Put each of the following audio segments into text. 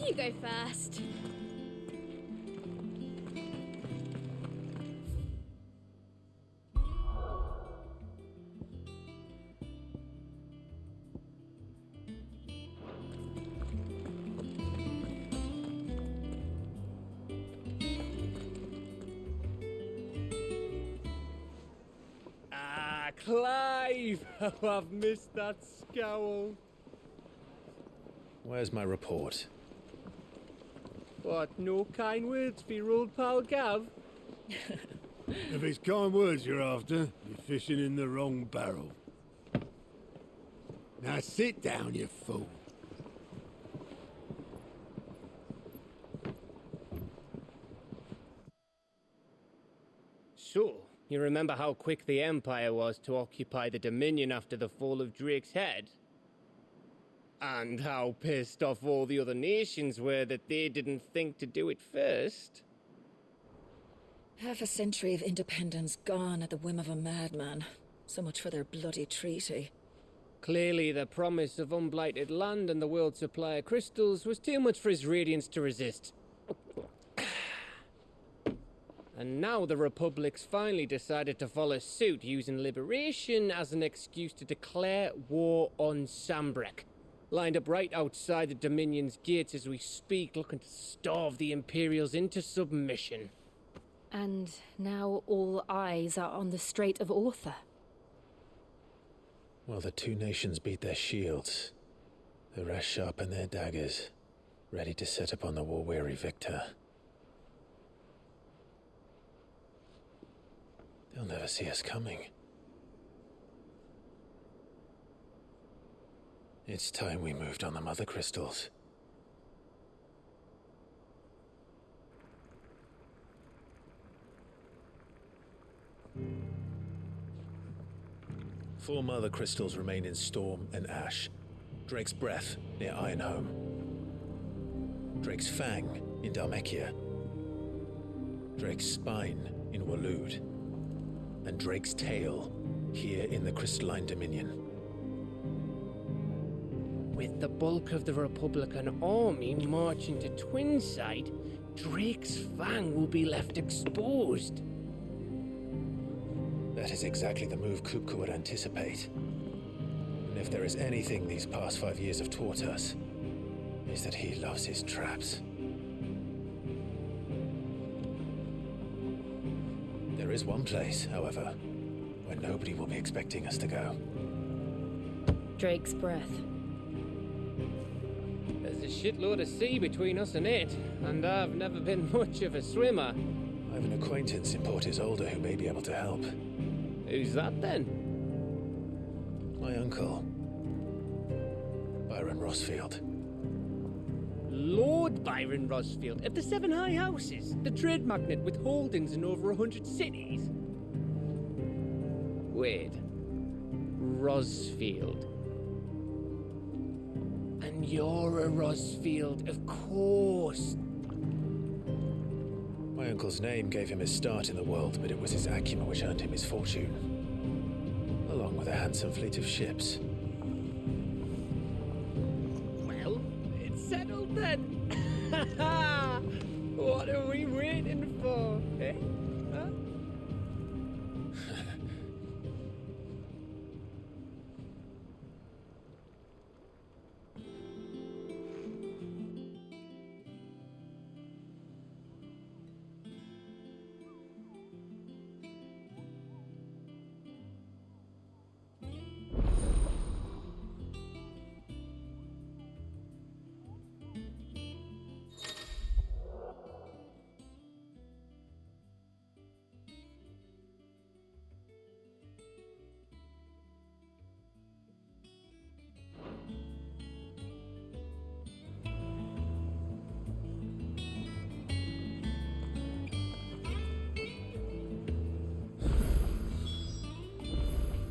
You go first. Ah, Clive! Oh, I've missed that scowl. Where's my report? What, no kind words for your old pal Gav? If it's kind words you're after, you're fishing in the wrong barrel. Now sit down, you fool. So, you remember how quick the Empire was to occupy the Dominion after the fall of Drake's head? And how pissed off all the other nations were that they didn't think to do it first? Half a century of independence gone at the whim of a madman. So much for their bloody treaty. Clearly, the promise of unblighted land and the world's supply of crystals was too much for his radiance to resist. And now the Republic's finally decided to follow suit, using liberation as an excuse to declare war on Sambrek. Lined up right outside the Dominion's gates as we speak, looking to starve the Imperials into submission. And now all eyes are on the Strait of Author. Well, the two nations beat their shields. The rest sharpen their daggers, ready to set upon the war-weary victor. They'll never see us coming. It's time we moved on the mother crystals. Four mother crystals remain in Storm and Ash. Drake's Breath near Ironhome. Drake's Fang in Dhalmekia. Drake's Spine in Waloed. And Drake's Tail here in the Crystalline Dominion. With the bulk of the Republican army marching to Twinside, Drake's Fang will be left exposed. That is exactly the move Kupka would anticipate. And if there is anything these past 5 years have taught us, is that he loves his traps. There is one place, however, where nobody will be expecting us to go. Drake's Breath. There's a shitload of sea between us and it, and I've never been much of a swimmer. I have an acquaintance in Port Isolde who may be able to help. Who's that then? My uncle, Byron Rossfield. Lord Byron Rosfield of the Seven High Houses, the trade magnate with holdings in over 100 cities. Wait, Rosfield. And you're a Rosfield, of course. My uncle's name gave him his start in the world, but it was his acumen which earned him his fortune, along with a handsome fleet of ships. Well, it's settled then. What are we waiting for, eh? Huh?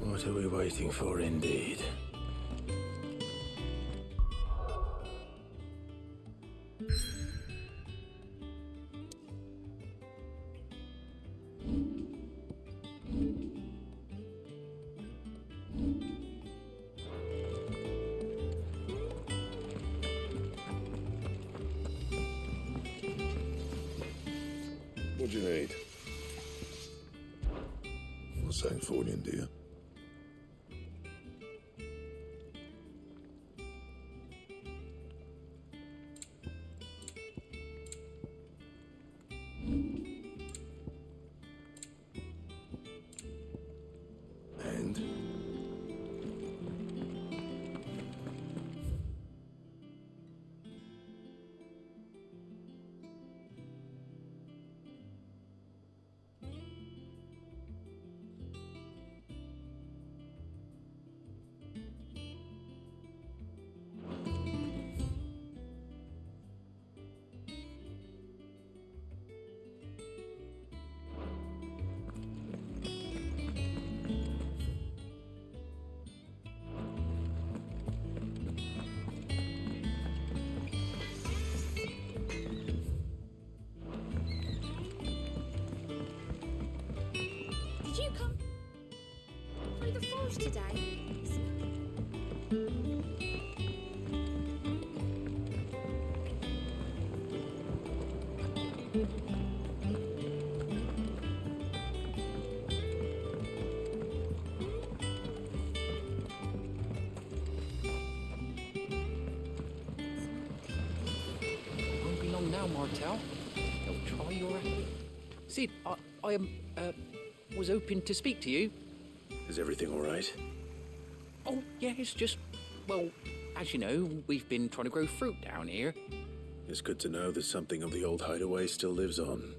What are we waiting for, indeed? What do you need? Not saying fortune, do you? And? Did you come through the forge today? Won't be long now, Martel. They'll try your... Sid, I was hoping to speak to you. Is everything all right? Oh, yeah, it's just... Well, as you know, we've been trying to grow fruit down here. It's good to know that something of the old hideaway still lives on.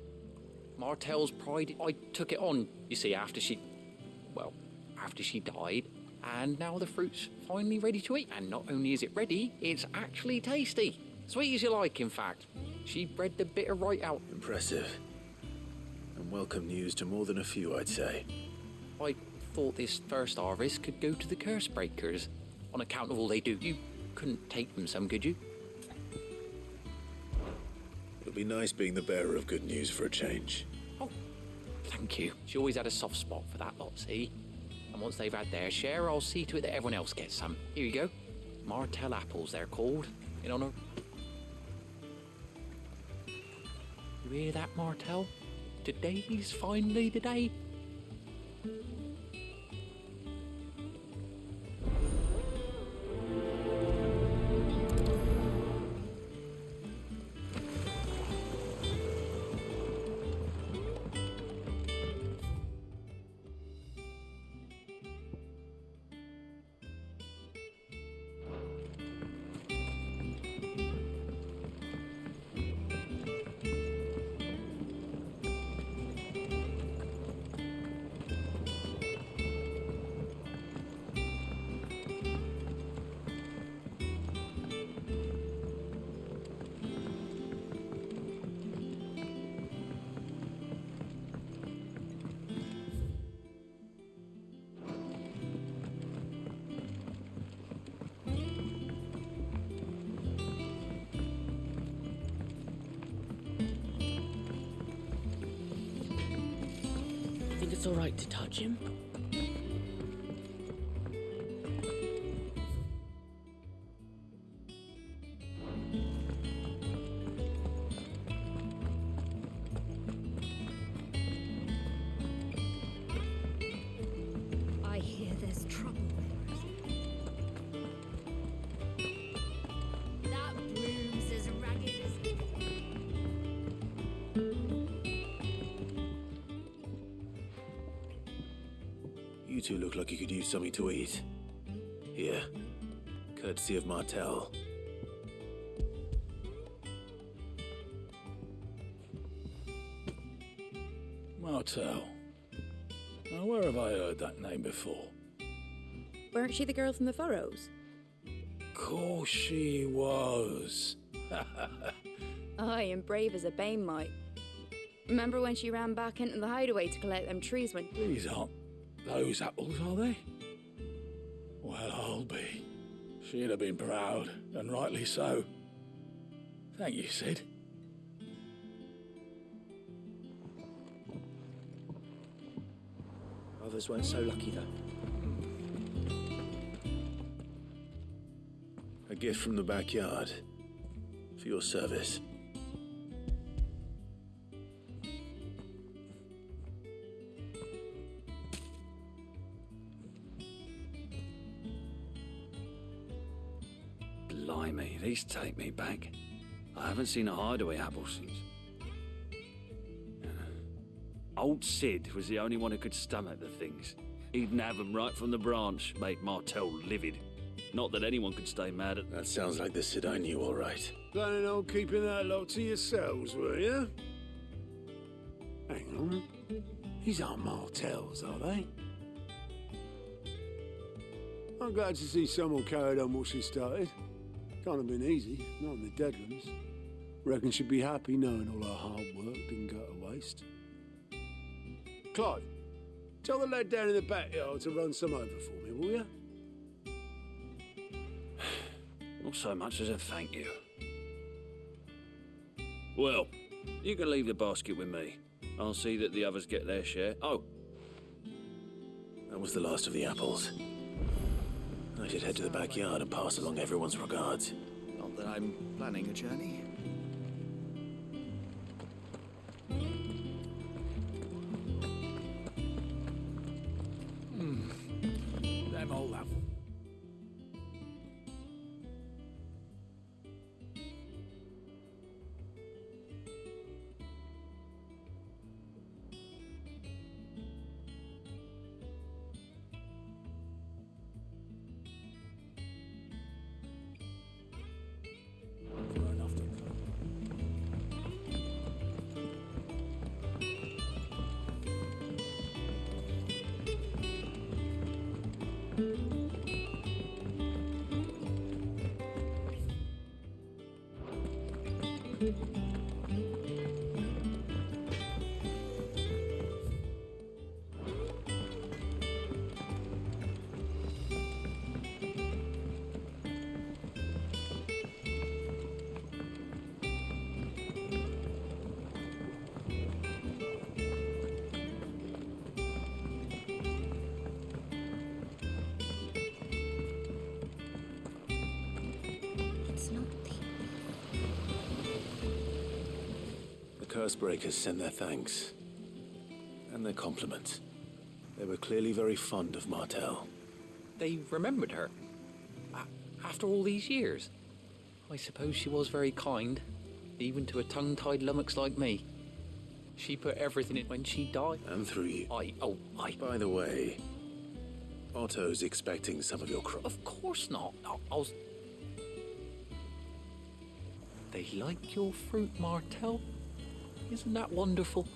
Martel's pride, I took it on, you see, after she died. And now the fruit's finally ready to eat. And not only is it ready, it's actually tasty. Sweet as you like, in fact. She bred the bitter right out. Impressive. And welcome news to more than a few, I'd say. I thought this first harvest could go to the curse breakers. On account of all they do, you couldn't take them some, could you? It'll be nice being the bearer of good news for a change. Oh, thank you. She always had a soft spot for that lot, see? And once they've had their share, I'll see to it that everyone else gets some. Here you go. Martel apples, they're called, in honor... You hear that, Martel? Today's finally the day. Think it's all right to touch him? I hear there's trouble. That broom's as ragged as... You two look like you could use something to eat. Here, courtesy of Martel. Martel. Now, where have I heard that name before? Weren't she the girl from the Furrows? Course she was. Aye, and brave as a bane might. Remember when she ran back into the hideaway to collect them trees when... These aren't those apples, are they? Well, I'll be. She'd have been proud, and rightly so. Thank you, Sid. Others weren't so lucky, though. A gift from the backyard. For your service. Please take me back. I haven't seen a hideaway apple since. Old Sid was the only one who could stomach the things. He'd nab them right from the branch, made Martel livid. Not that anyone could stay mad at... That sounds like the Sid I knew, all right. Planning on keeping that lot to yourselves, were you? Hang on. These aren't Martels, are they? I'm glad to see someone carried on what she started. Can't have been easy, not in the Deadlands. Reckon she'd be happy knowing all her hard work didn't go to waste. Clive, tell the lad down in the backyard to run some over for me, will you? Not so much as a thank you. Well, you can leave the basket with me. I'll see that the others get their share. Oh. That was the last of the apples. I should head to the backyard and pass along everyone's regards. Not that I'm planning a journey. Them old apples. Cursebreakers send their thanks. And their compliments. They were clearly very fond of Martel. They remembered her. After all these years. I suppose she was very kind, even to a tongue-tied lummox like me. She put everything in when she died. And through you. By the way, Otto's expecting some of your crop. Of course not. They like your fruit, Martel. Isn't that wonderful?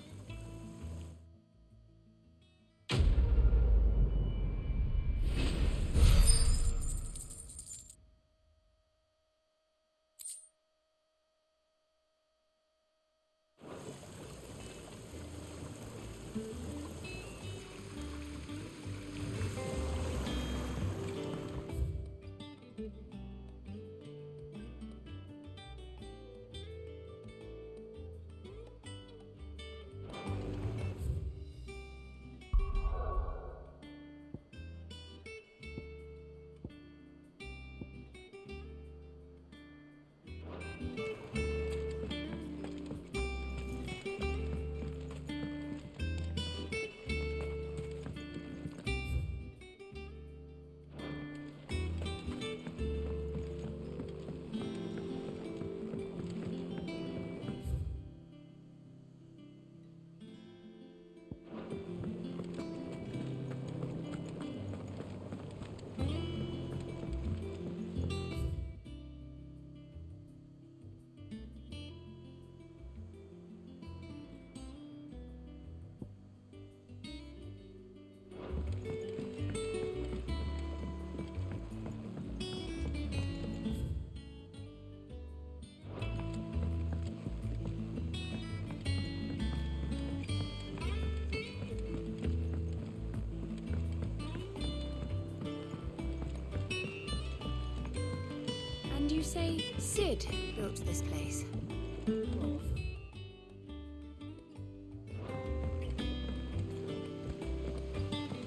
And you say Sid built this place?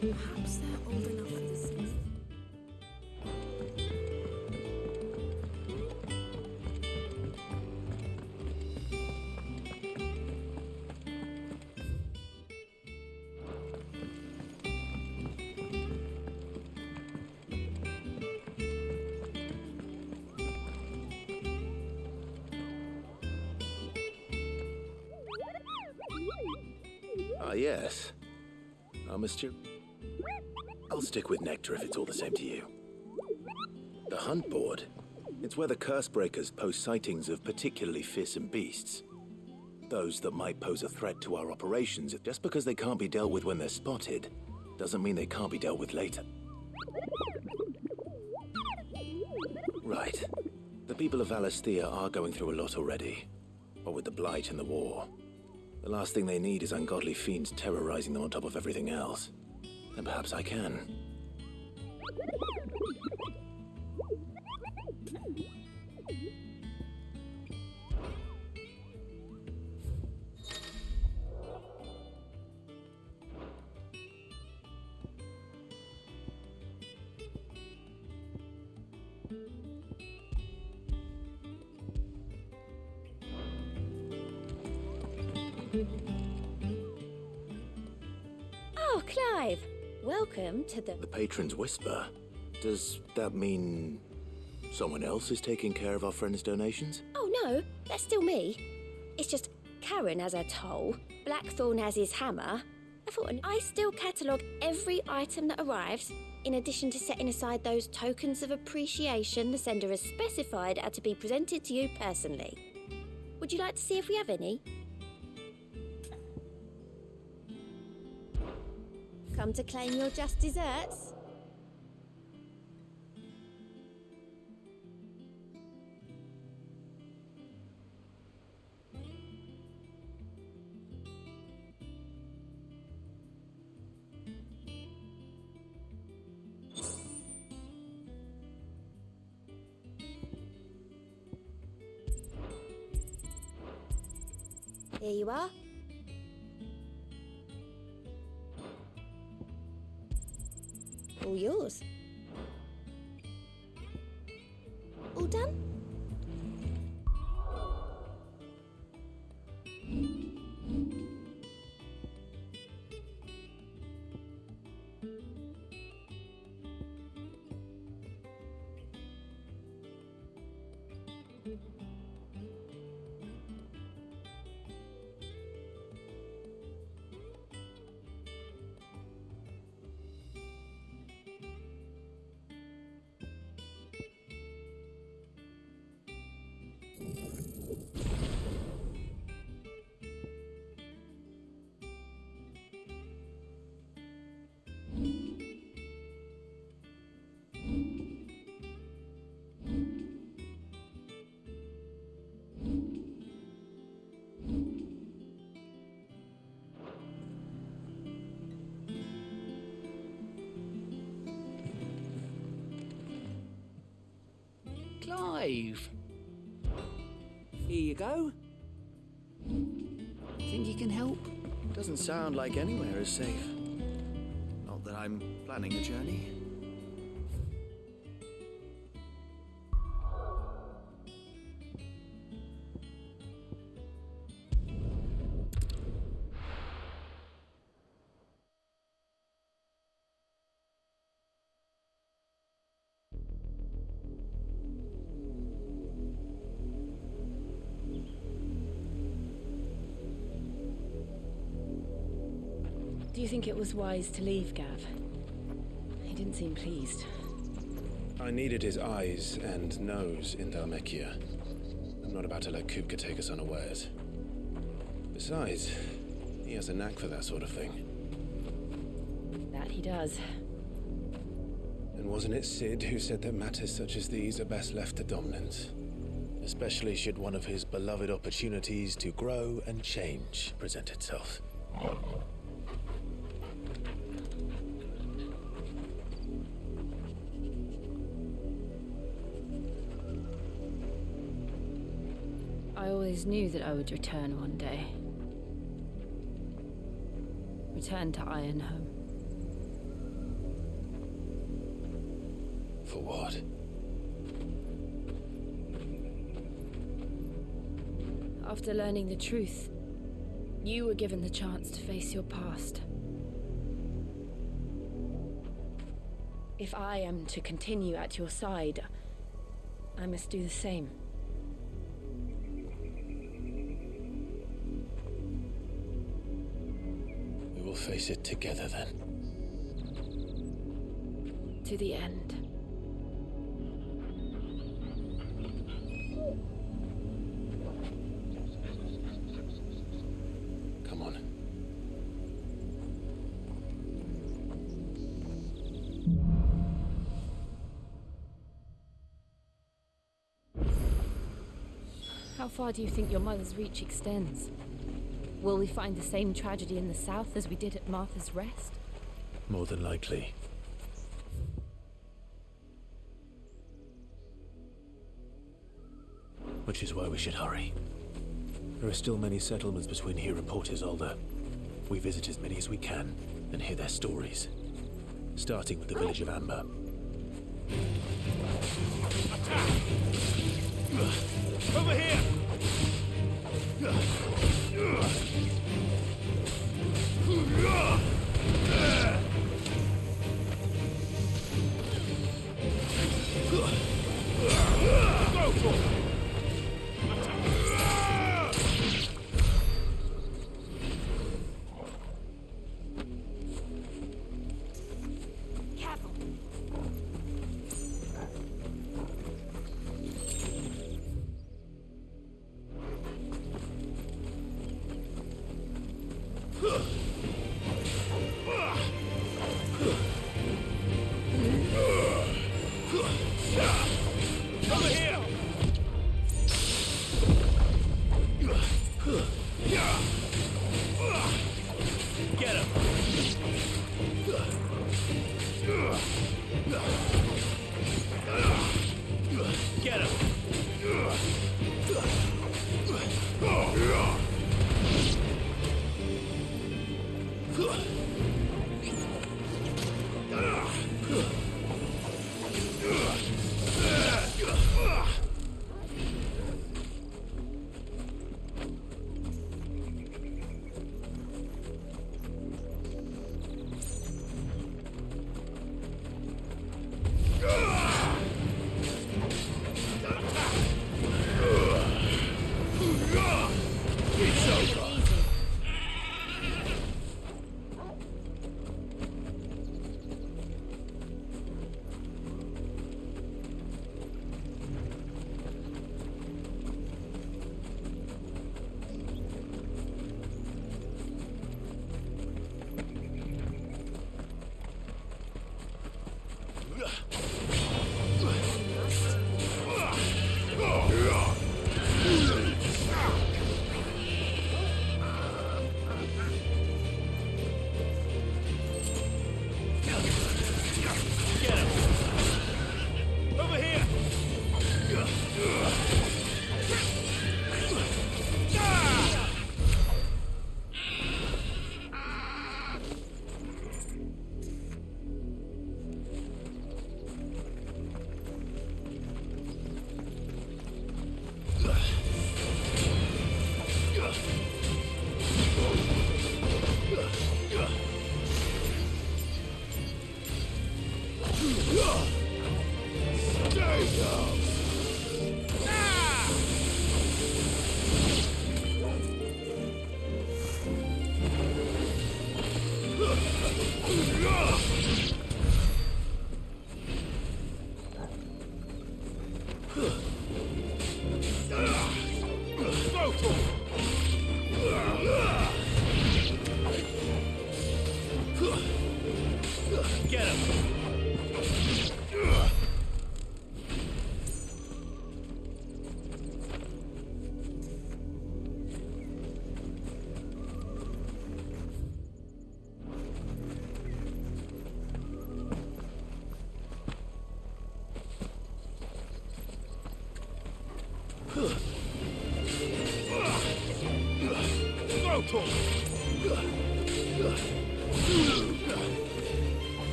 Perhaps they're old enough for the season. Ah, yes. Mr. I'll stick with Nectar if it's all the same to you. The Hunt Board. It's where the Cursebreakers post sightings of particularly fearsome beasts. Those that might pose a threat to our operations. Just because they can't be dealt with when they're spotted, doesn't mean they can't be dealt with later. Right. The people of Valisthea are going through a lot already. What with the Blight and the war. The last thing they need is ungodly fiends terrorizing them on top of everything else. And perhaps I can. Oh, Clive! Welcome to the Patron's Whisper. Does that mean someone else is taking care of our friend's donations? Oh no, that's still me. It's just Karen has her toll, Blackthorn has his hammer. I thought I still catalogue every item that arrives, in addition to setting aside those tokens of appreciation the sender has specified are to be presented to you personally. Would you like to see if we have any? Come to claim your just desserts? Here you are. All yours. All done? Clive! Here you go. Think you can help? Doesn't sound like anywhere is safe. Not that I'm planning a journey. Do you think it was wise to leave, Gav? He didn't seem pleased. I needed his eyes and nose in Dhalmekia. I'm not about to let Kupka take us unawares. Besides, he has a knack for that sort of thing. That he does. And wasn't it Sid who said that matters such as these are best left to dominance? Especially should one of his beloved opportunities to grow and change present itself. I always knew that I would return one day. Return to Ironhome. For what? After learning the truth, you were given the chance to face your past. If I am to continue at your side, I must do the same. face it together then. To the end. Come on. How far do you think your mother's reach extends? Will we find the same tragedy in the south as we did at Martha's Rest? More than likely. Which is why we should hurry. There are still many settlements between here and Port Isolde. We visit as many as we can and hear their stories. Starting with the village of Amber. Over here! Go for it!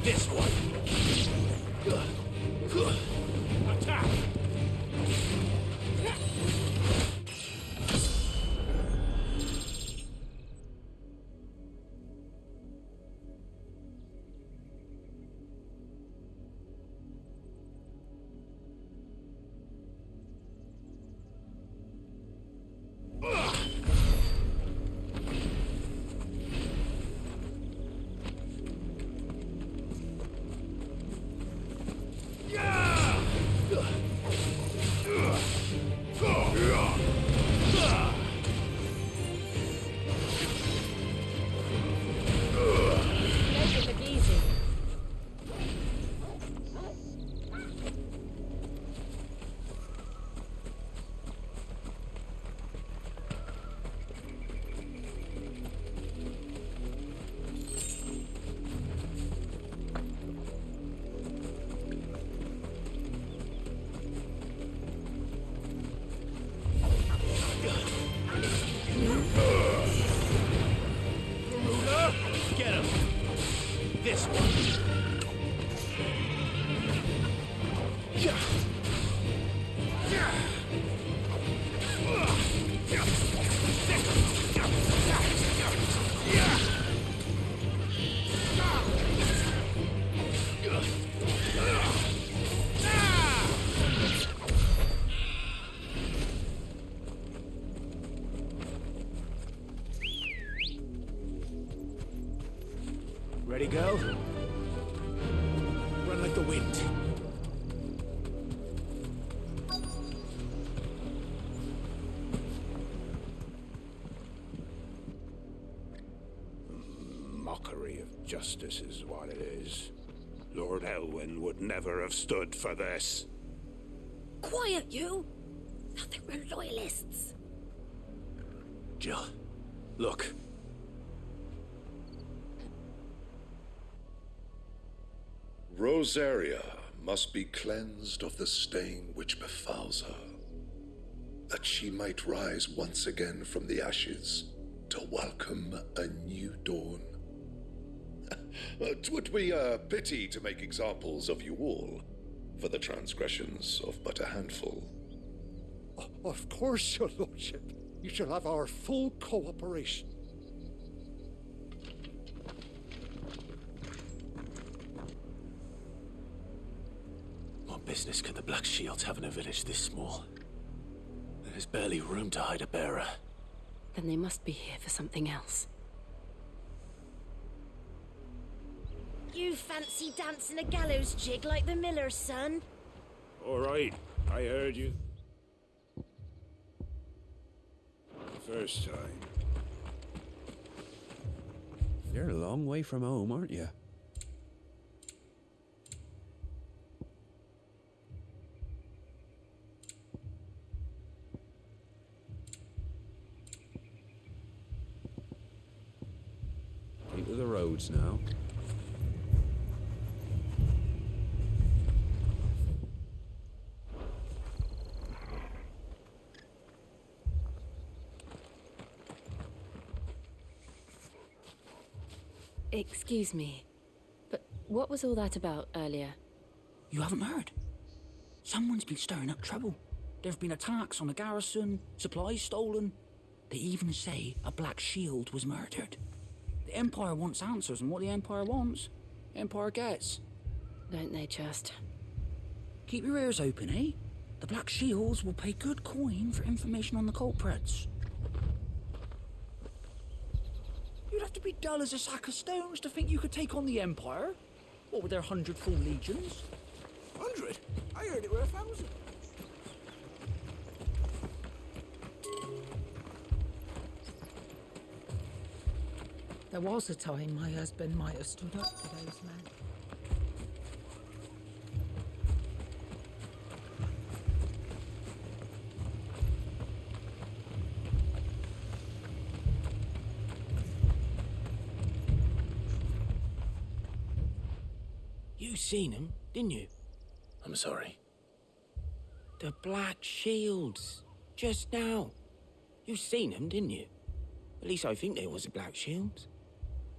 This one. Attack. Ready, girl? Run like the wind. Mockery of justice is what it is. Lord Elwyn would never have stood for this. Quiet, you! I think we're loyalists. Jill, look. Rosaria must be cleansed of the stain which befouls her, that she might rise once again from the ashes to welcome a new dawn. 'Twould be a pity to make examples of you all for the transgressions of but a handful. Of course, your lordship. You shall have our full cooperation. What business could the Black Shields have in a village this small? There's barely room to hide a bearer. Then they must be here for something else. You fancy dancing a gallows jig like the miller's son? All right, I heard you. First time. You're a long way from home, aren't you? Into the roads now. Excuse me, but what was all that about earlier? You haven't heard? Someone's been stirring up trouble. There have been attacks on the garrison, supplies stolen. They even say a Black Shield was murdered. The Empire wants answers, and what the Empire wants, Empire gets. Don't they just? Keep your ears open, eh? The Black Shields will pay good coin for information on the culprits. You'd have to be dull as a sack of stones to think you could take on the Empire. What with their 100 full legions? 100? I heard it were 1,000. There was a time my husband might have stood up to those men. You seen him, didn't you? I'm sorry. The Black Shields. Just now. You seen them, didn't you? At least I think there was a Black Shield.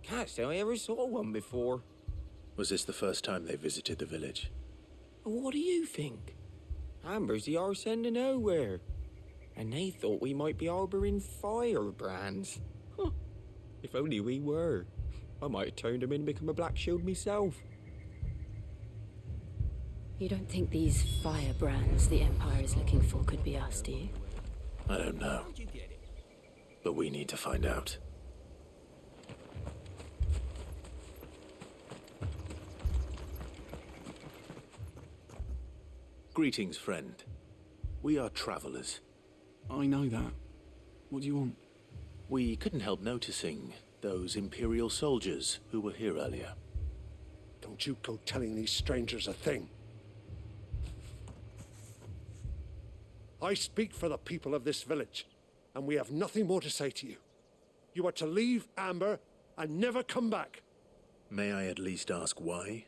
Can't say I ever saw one before. Was this the first time they visited the village? What do you think? Amber's the arse end of nowhere. And they thought we might be harbouring firebrands. Huh. If only we were. I might have turned them in and become a Black Shield myself. You don't think these firebrands the Empire is looking for could be us, do you? I don't know. But we need to find out. Greetings, friend. We are travelers. I know that. What do you want? We couldn't help noticing those Imperial soldiers who were here earlier. Don't you go telling these strangers a thing. I speak for the people of this village, and we have nothing more to say to you. You are to leave Amber and never come back. May I at least ask why?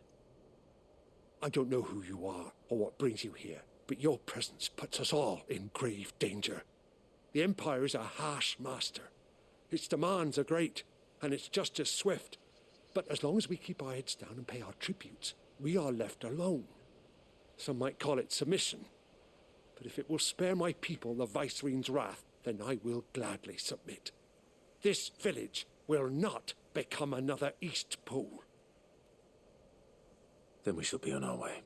I don't know who you are or what brings you here, but your presence puts us all in grave danger. The Empire is a harsh master. Its demands are great, and its justice swift. But as long as we keep our heads down and pay our tributes, we are left alone. Some might call it submission. But if it will spare my people the Viceroy's wrath, then I will gladly submit. This village will not become another East Pool. Then we shall be on our way.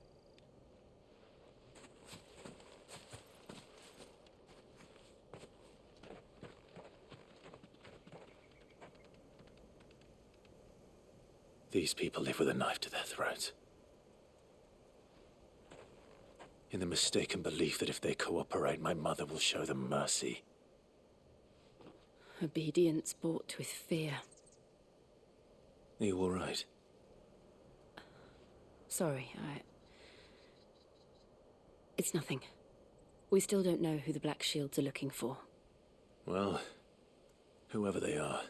These people live with a knife to their throats. In the mistaken belief that if they cooperate, my mother will show them mercy. Obedience bought with fear. Are you all right? Sorry, It's nothing. We still don't know who the Black Shields are looking for. Well, whoever they are,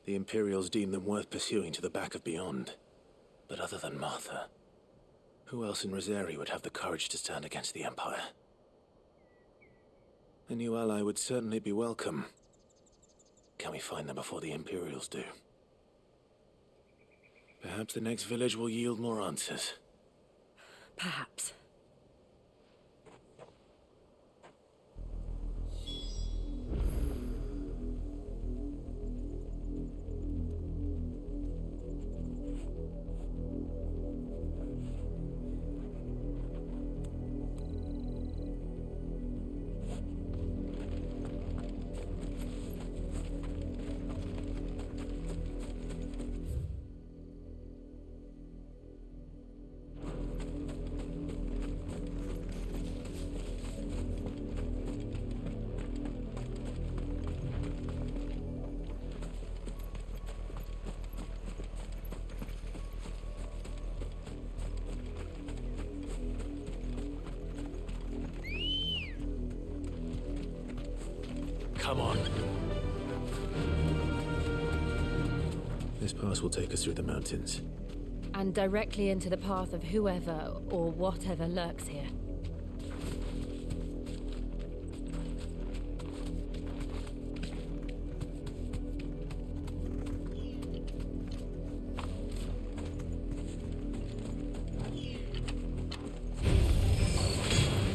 the Imperials deem them worth pursuing to the back of beyond. But other than Martha, who else in Rosari would have the courage to stand against the Empire? A new ally would certainly be welcome. Can we find them before the Imperials do? Perhaps the next village will yield more answers. Perhaps. Come on. This pass will take us through the mountains. And directly into the path of whoever or whatever lurks here.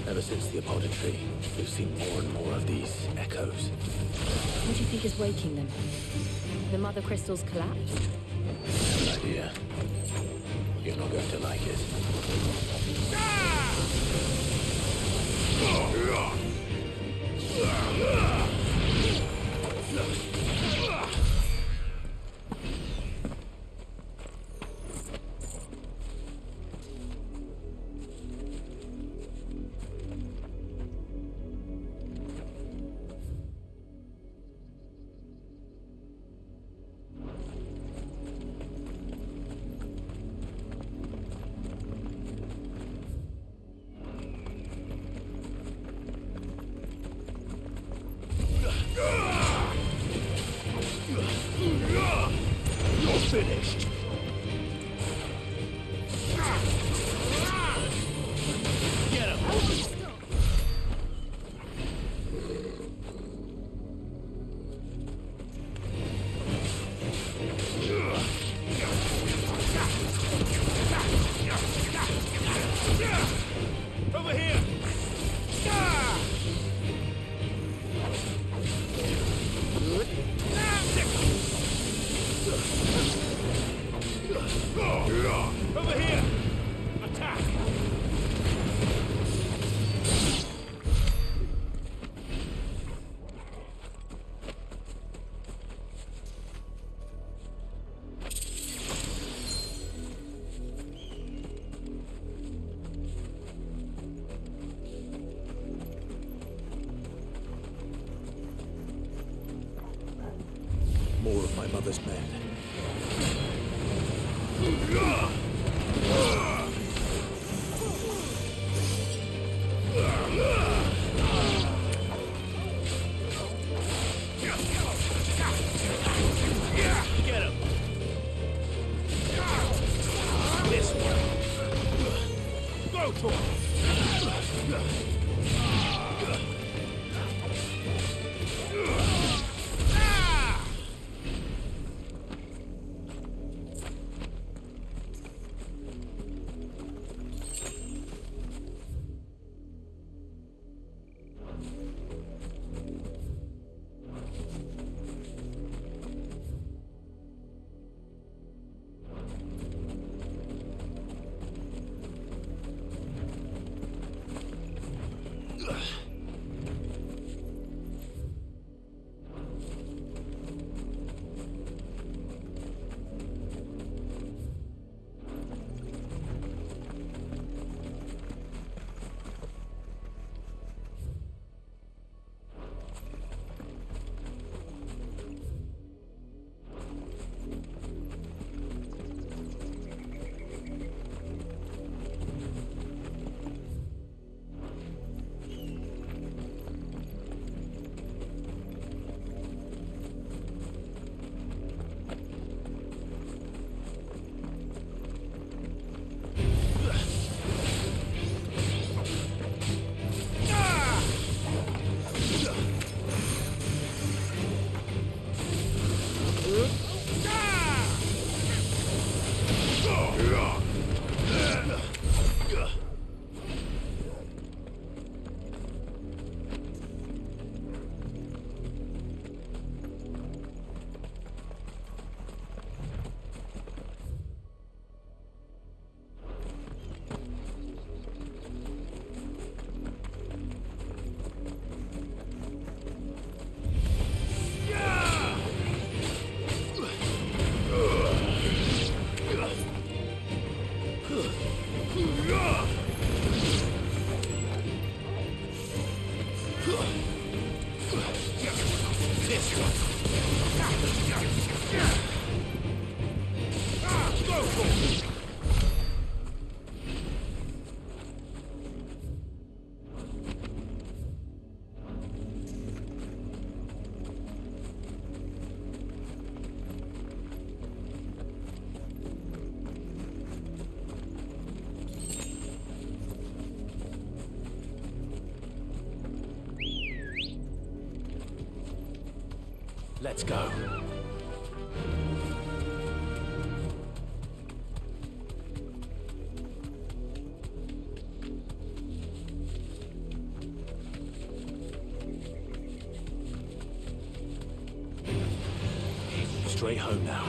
Ever since the Apollo tree, we've seen more and more of these echoes. What do you think is waking them? The mother crystals collapsed? Good idea. You're not going to like it. You're finished. Get him. Over here. Over here! Attack! More of my mother's men. Get him! This one! Go for it! Let's go. Straight home now.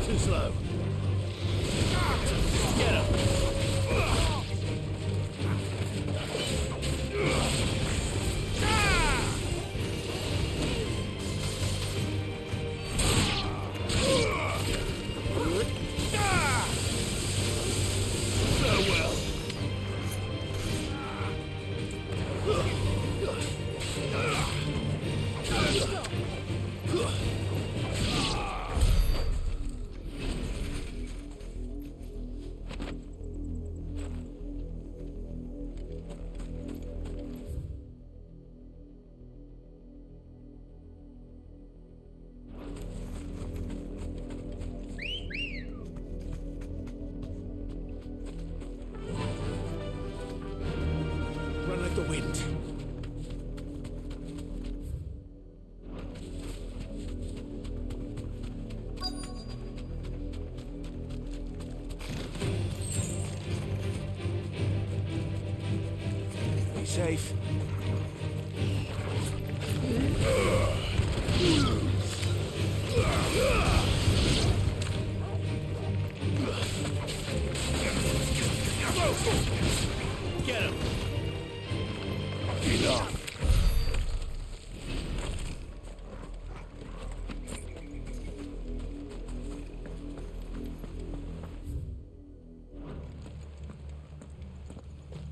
Too slow. Get him. Run like the wind. Be safe. Get him. Enough.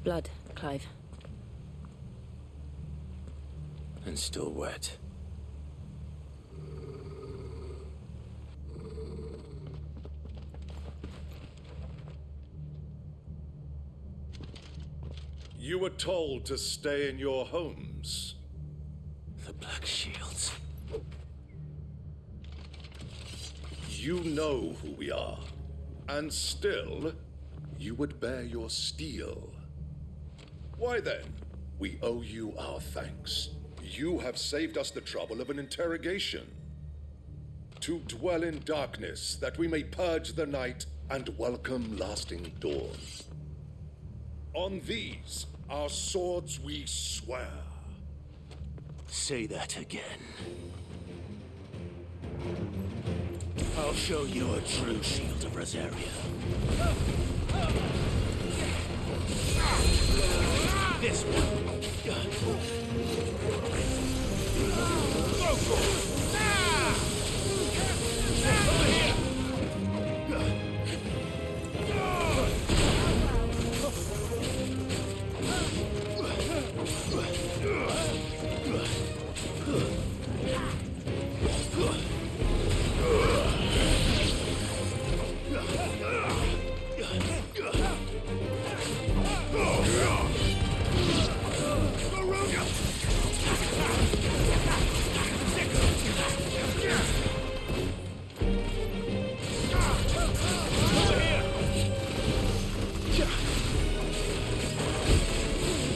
Blood, Clive. And still wet. You were told to stay in your homes. The Black Shields. You know who we are. And still, you would bear your steel. Why then? We owe you our thanks. You have saved us the trouble of an interrogation. To dwell in darkness, that we may purge the night and welcome lasting dawn. On these, our swords we swear. Say that again. I'll show you a true shield of Rosaria. This one. Go for it.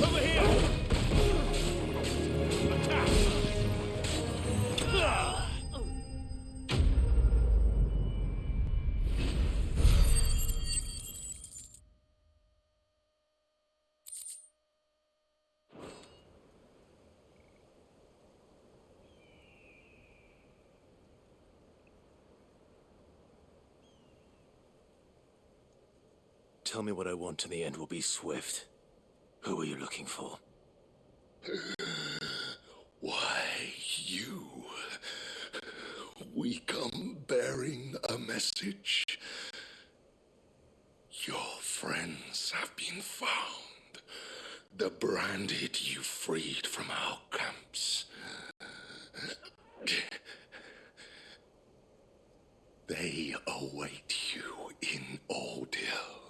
Over here. Tell me what I want and the end will be swift. Who are you looking for? Why, you. We come bearing a message. Your friends have been found. The branded you freed from our camps. They await you in Ordeal.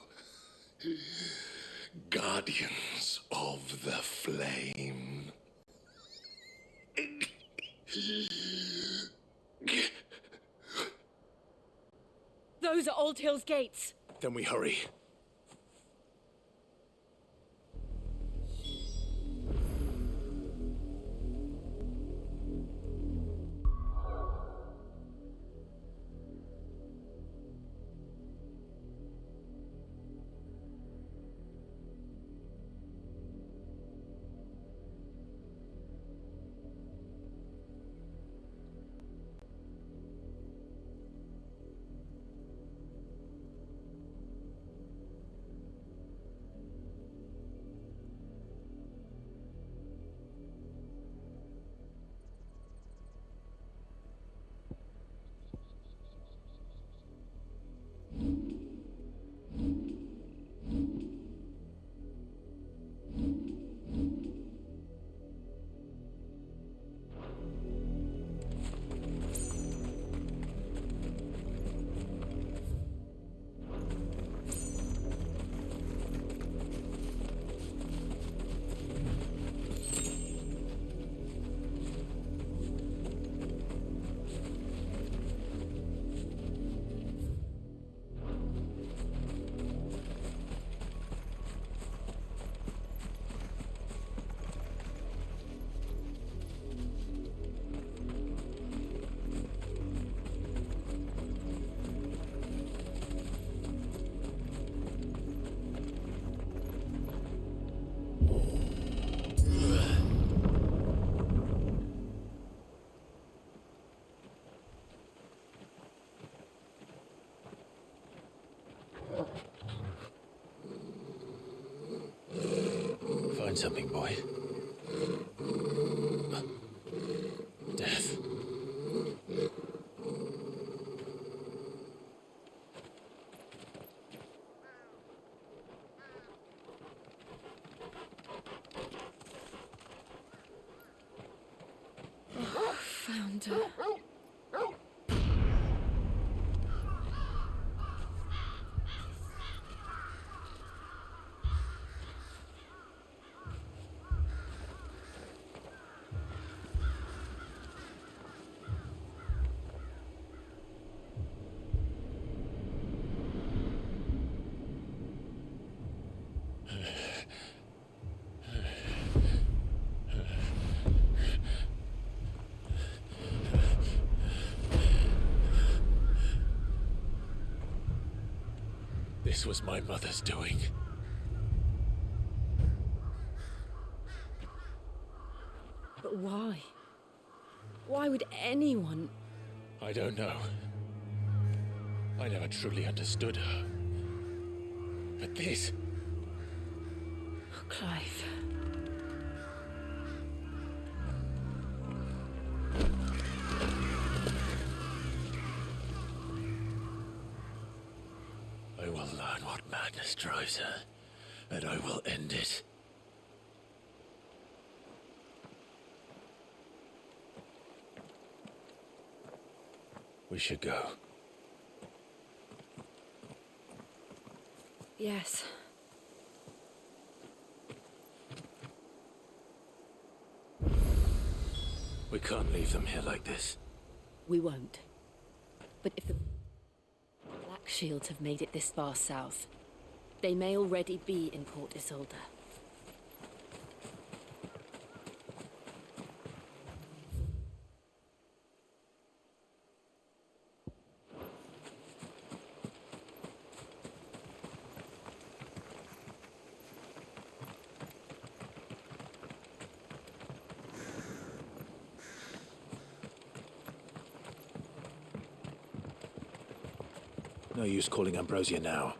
Guardians of the Flame. Those are Old Hill's gates. Then we hurry. Find something, boy. Death. Oh, found her. This was my mother's doing. But why? Why would anyone... I don't know. I never truly understood her. But this... Oh, Clive. I will learn what madness drives her, and I will end it. We should go. Yes. We can't leave them here like this. We won't. But if the Black Shields have made it this far south, they may already be in Port Isolde. No use calling Ambrosia now.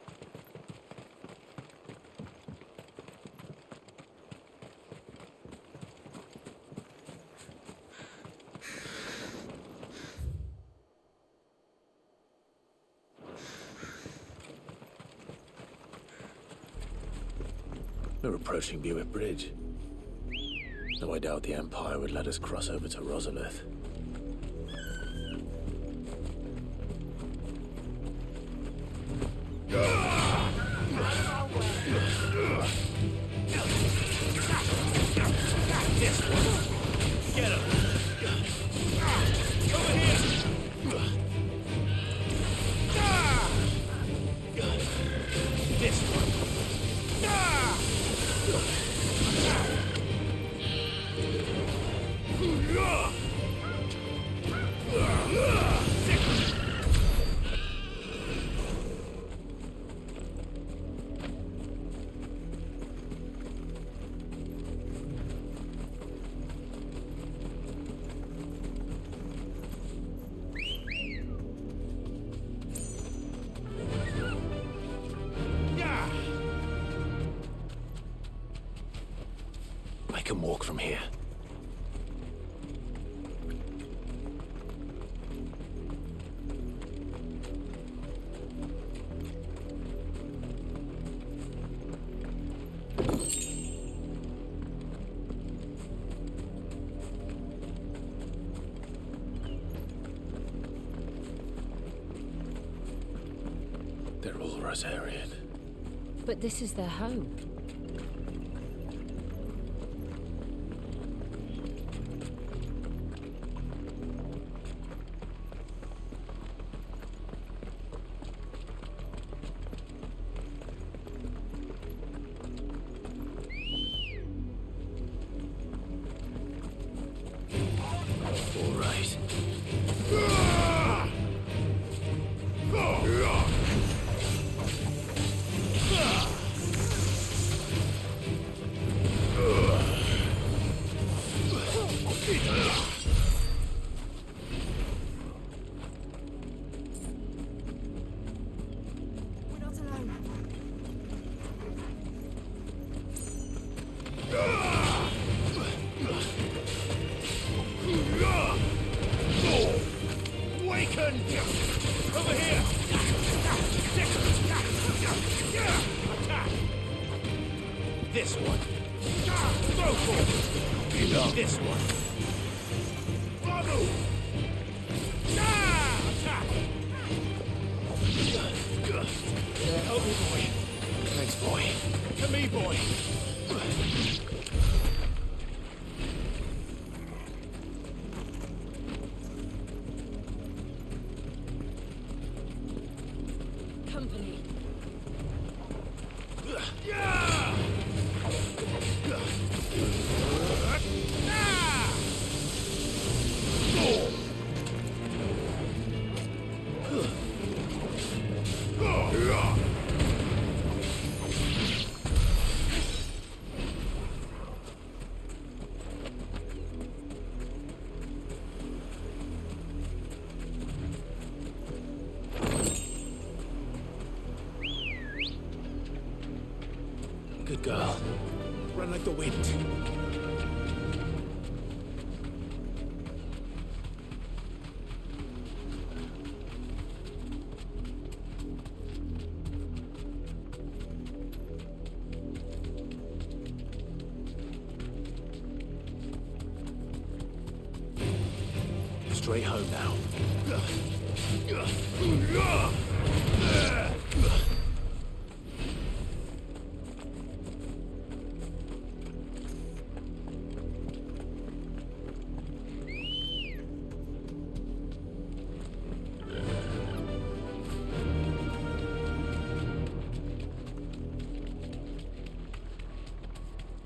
We're approaching Buick Bridge. Though I doubt the Empire would let us cross over to Rosalith. Get him! Over here! This one! I can walk from here. They're all Rosarian. But this is their home. All right. This one. Go for it! Beat up. This one. Bravo! Attack! Help me, boy. Thanks, boy. To me, boy. Company. Good girl. Run like the wind. Straight home now.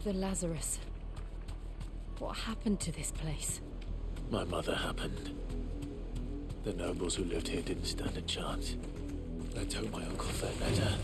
The Lazarus. What happened to this place? My mother happened. The nobles who lived here didn't stand a chance. I told my uncle that letter.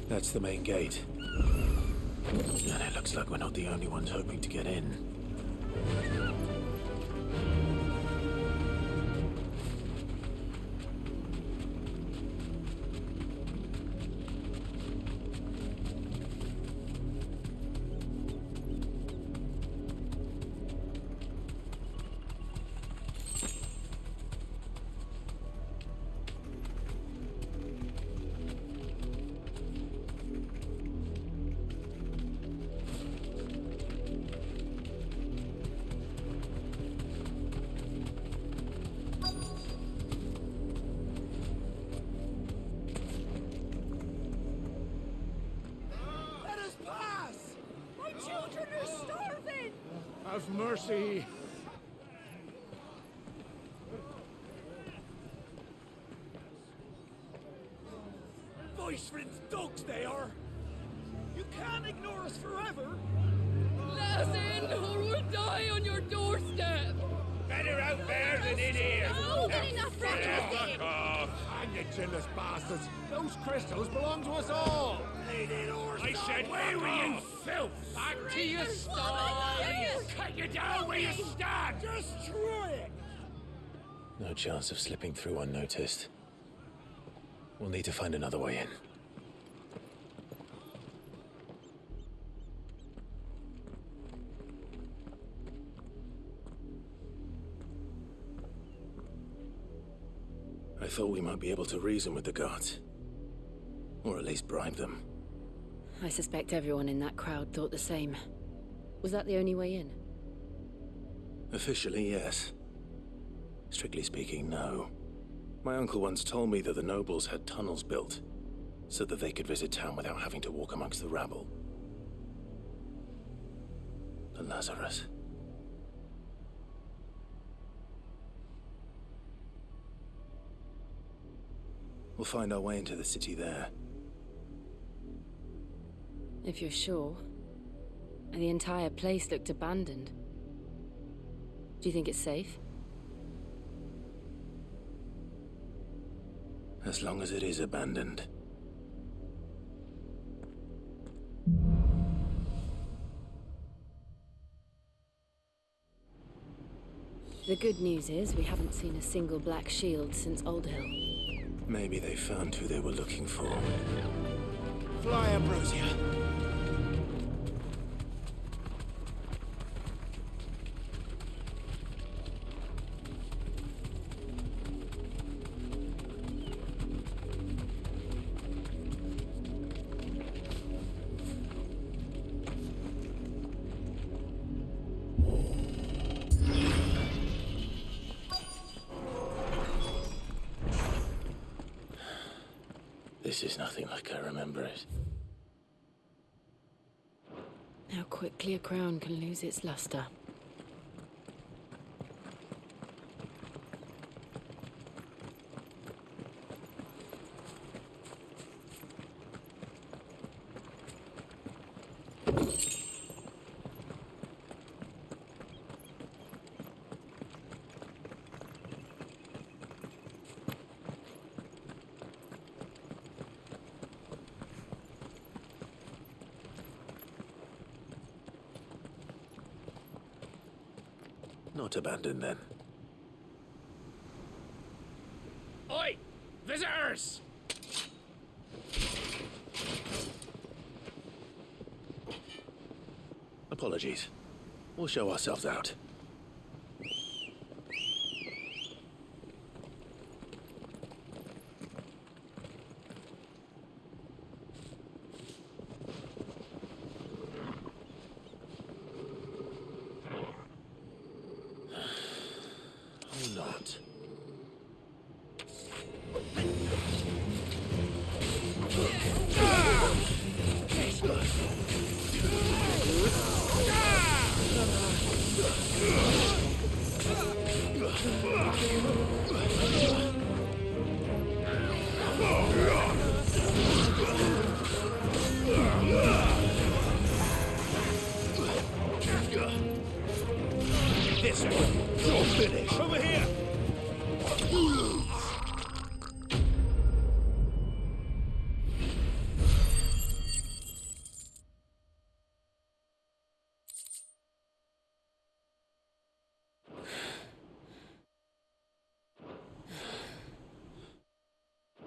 That's the main gate. And it looks like we're not the only ones hoping to get in. Have mercy. Voice friends, dogs they are. You can't ignore us forever. Let us in or we'll die on your doorstep. better out there than in here. Oh, get enough Fuck off. Hang you chinless bastards! Those crystals belong to us all! I said, where were you, filth? Back to your sties. Cut you down where you stand. Just try it. No chance of slipping through unnoticed. We'll need to find another way in. I thought we might be able to reason with the guards. Or at least bribe them. I suspect everyone in that crowd thought the same. Was that the only way in? Officially, yes. Strictly speaking, no. My uncle once told me that the nobles had tunnels built, so that they could visit town without having to walk amongst the rabble. But Lazarus... We'll find our way into the city there. If you're sure. The entire place looked abandoned. Do you think it's safe? As long as it is abandoned. The good news is we haven't seen a single black shield since Old Hill. Maybe they found who they were looking for. Fly, Ambrosia! This is nothing like I remember it. How quickly a crown can lose its luster. Not abandoned, then. Oi! Visitors! Apologies. We'll show ourselves out. Or not. This way. You're finished. Over here.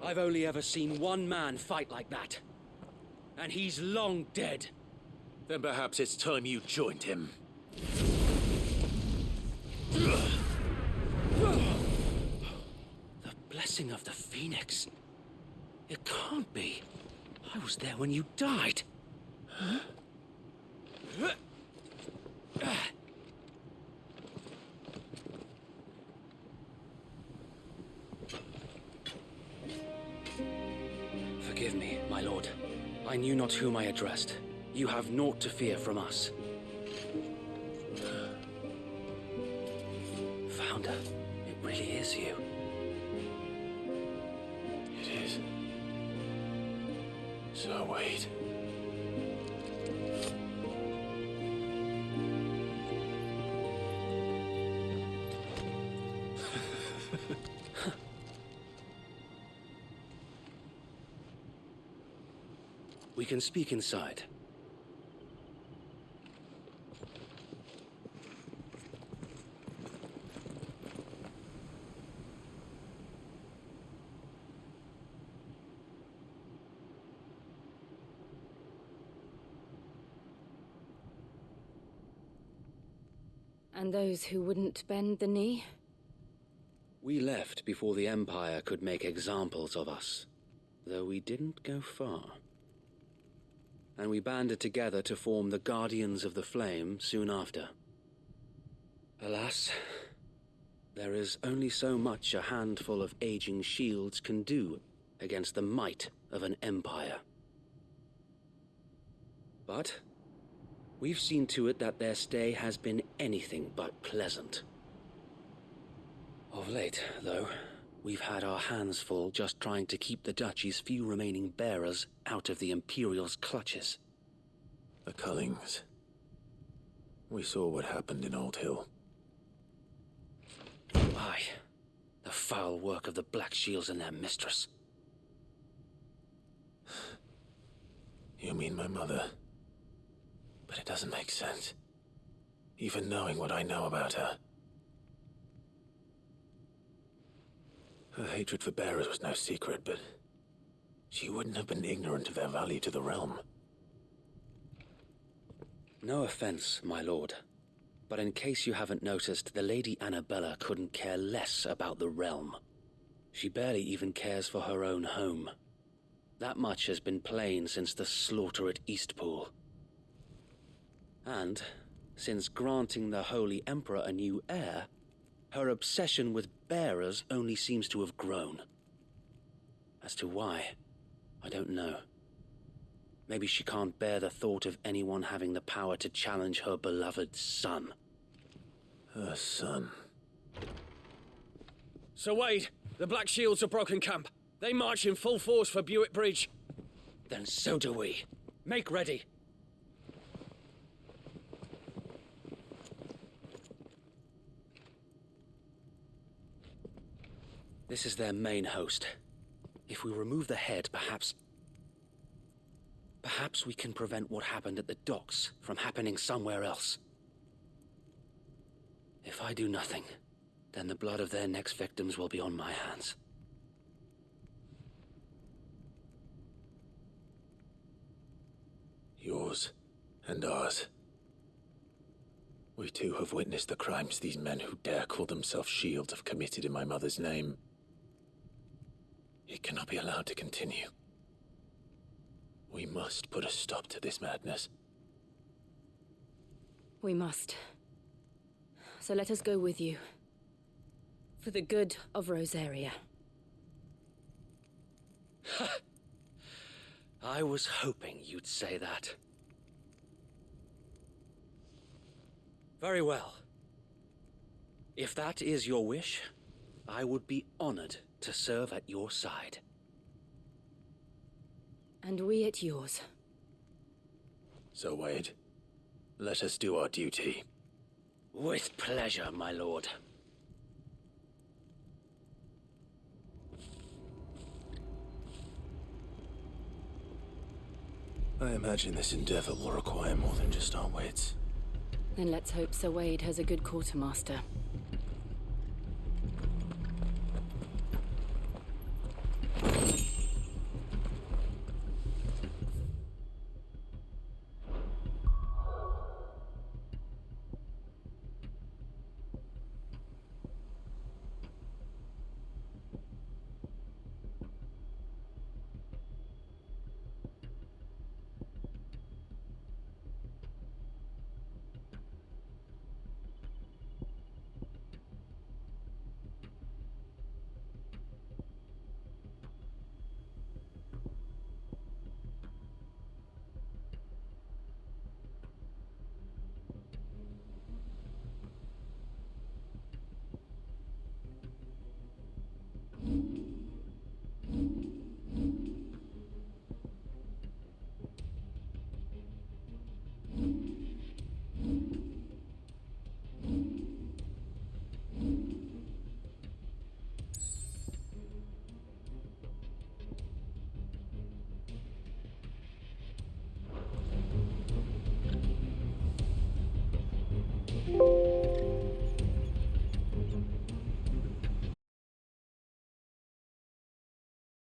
I've only ever seen one man fight like that. And he's long dead. Then perhaps it's time you joined him. The blessing of the Phoenix. It can't be. I was there when you died. Huh? Forgive me, my lord. I knew not whom I addressed. You have naught to fear from us. Founder, it really is you. It is. So wait. We can speak inside. And those who wouldn't bend the knee? We left before the Empire could make examples of us, though we didn't go far. And we banded together to form the Guardians of the Flame soon after. Alas, there is only so much a handful of aging shields can do against the might of an empire. But we've seen to it that their stay has been anything but pleasant. Of late, though, we've had our hands full just trying to keep the Duchy's few remaining bearers out of the Imperial's clutches. The Cullings. We saw what happened in Old Hill. Aye, the foul work of the Black Shields and their mistress. You mean my mother? But it doesn't make sense. Even knowing what I know about her. Her hatred for bearers was no secret, but she wouldn't have been ignorant of their value to the realm. No offense, my lord, but in case you haven't noticed, the Lady Annabella couldn't care less about the realm. She barely even cares for her own home. That much has been plain since the slaughter at Eastpool. And, since granting the Holy Emperor a new heir, her obsession with bearers only seems to have grown. As to why, I don't know. Maybe she can't bear the thought of anyone having the power to challenge her beloved son. Her son. Sir Wade, the Black Shields have broken camp. They march in full force for Buick Bridge. Then so do we. Make ready. This is their main host. If we remove the head, perhaps we can prevent what happened at the docks from happening somewhere else. If I do nothing, then the blood of their next victims will be on my hands. Yours and ours. We too have witnessed the crimes these men who dare call themselves shields have committed in my mother's name. It cannot be allowed to continue. We must put a stop to this madness. We must. So let us go with you. For the good of Rosaria. I was hoping you'd say that. Very well. If that is your wish, I would be honored to serve at your side. And we at yours. So, Wade, let us do our duty. With pleasure, my lord. I imagine this endeavor will require more than just our wits. Then let's hope Sir Wade has a good quartermaster.